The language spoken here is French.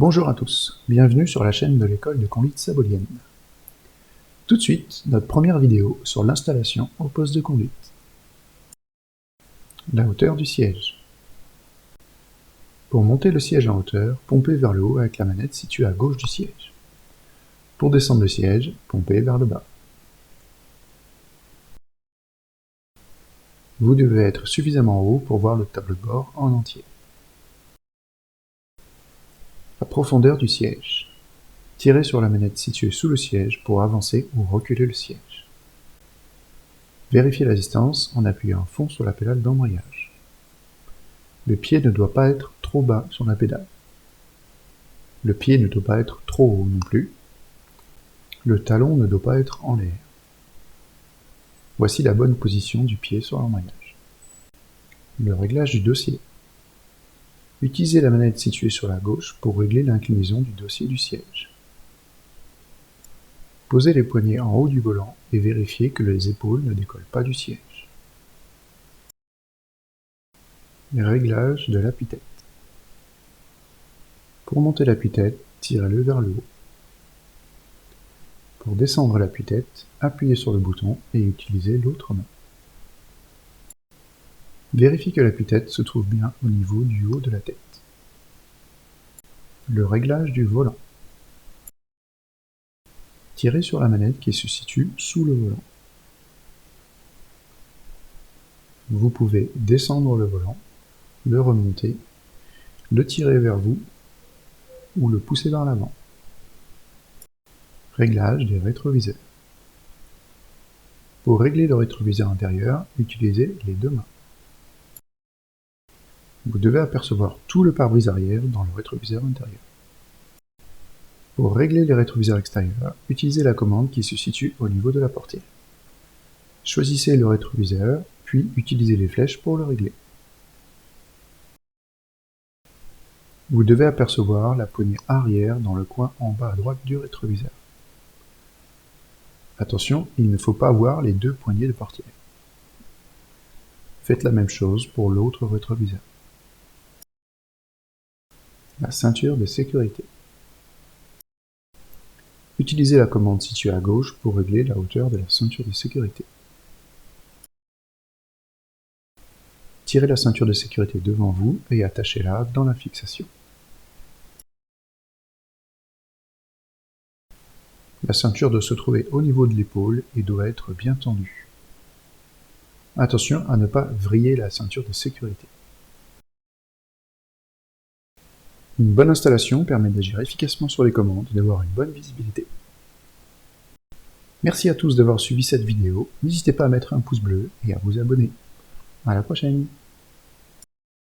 Bonjour à tous, bienvenue sur la chaîne de l'école de conduite sabolienne. Tout de suite, notre première vidéo sur l'installation au poste de conduite. La hauteur du siège. Pour monter le siège en hauteur, pompez vers le haut avec la manette située à gauche du siège. Pour descendre le siège, pompez vers le bas. Vous devez être suffisamment haut pour voir le tableau de bord en entier. La profondeur du siège. Tirez sur la manette située sous le siège pour avancer ou reculer le siège. Vérifiez la distance en appuyant à fond sur la pédale d'embrayage. Le pied ne doit pas être trop bas sur la pédale. Le pied ne doit pas être trop haut non plus. Le talon ne doit pas être en l'air. Voici la bonne position du pied sur l'embrayage. Le réglage du dossier. Utilisez la manette située sur la gauche pour régler l'inclinaison du dossier du siège. Posez les poignets en haut du volant et vérifiez que les épaules ne décollent pas du siège. Les réglages de l'appui-tête. Pour monter l'appui-tête, tirez-le vers le haut. Pour descendre l'appui-tête, appuyez sur le bouton et utilisez l'autre main. Vérifiez que l'appui-tête se trouve bien au niveau du haut de la tête. Le réglage du volant. Tirez sur la manette qui se situe sous le volant. Vous pouvez descendre le volant, le remonter, le tirer vers vous ou le pousser vers l'avant. Réglage des rétroviseurs. Pour régler le rétroviseur intérieur, utilisez les deux mains. Vous devez apercevoir tout le pare-brise arrière dans le rétroviseur intérieur. Pour régler les rétroviseurs extérieurs, utilisez la commande qui se situe au niveau de la portière. Choisissez le rétroviseur, puis utilisez les flèches pour le régler. Vous devez apercevoir la poignée arrière dans le coin en bas à droite du rétroviseur. Attention, il ne faut pas voir les deux poignées de portière. Faites la même chose pour l'autre rétroviseur. La ceinture de sécurité. Utilisez la commande située à gauche pour régler la hauteur de la ceinture de sécurité. Tirez la ceinture de sécurité devant vous et attachez-la dans la fixation. La ceinture doit se trouver au niveau de l'épaule et doit être bien tendue. Attention à ne pas vriller la ceinture de sécurité. Une bonne installation permet d'agir efficacement sur les commandes et d'avoir une bonne visibilité. Merci à tous d'avoir suivi cette vidéo, n'hésitez pas à mettre un pouce bleu et à vous abonner. À la prochaine!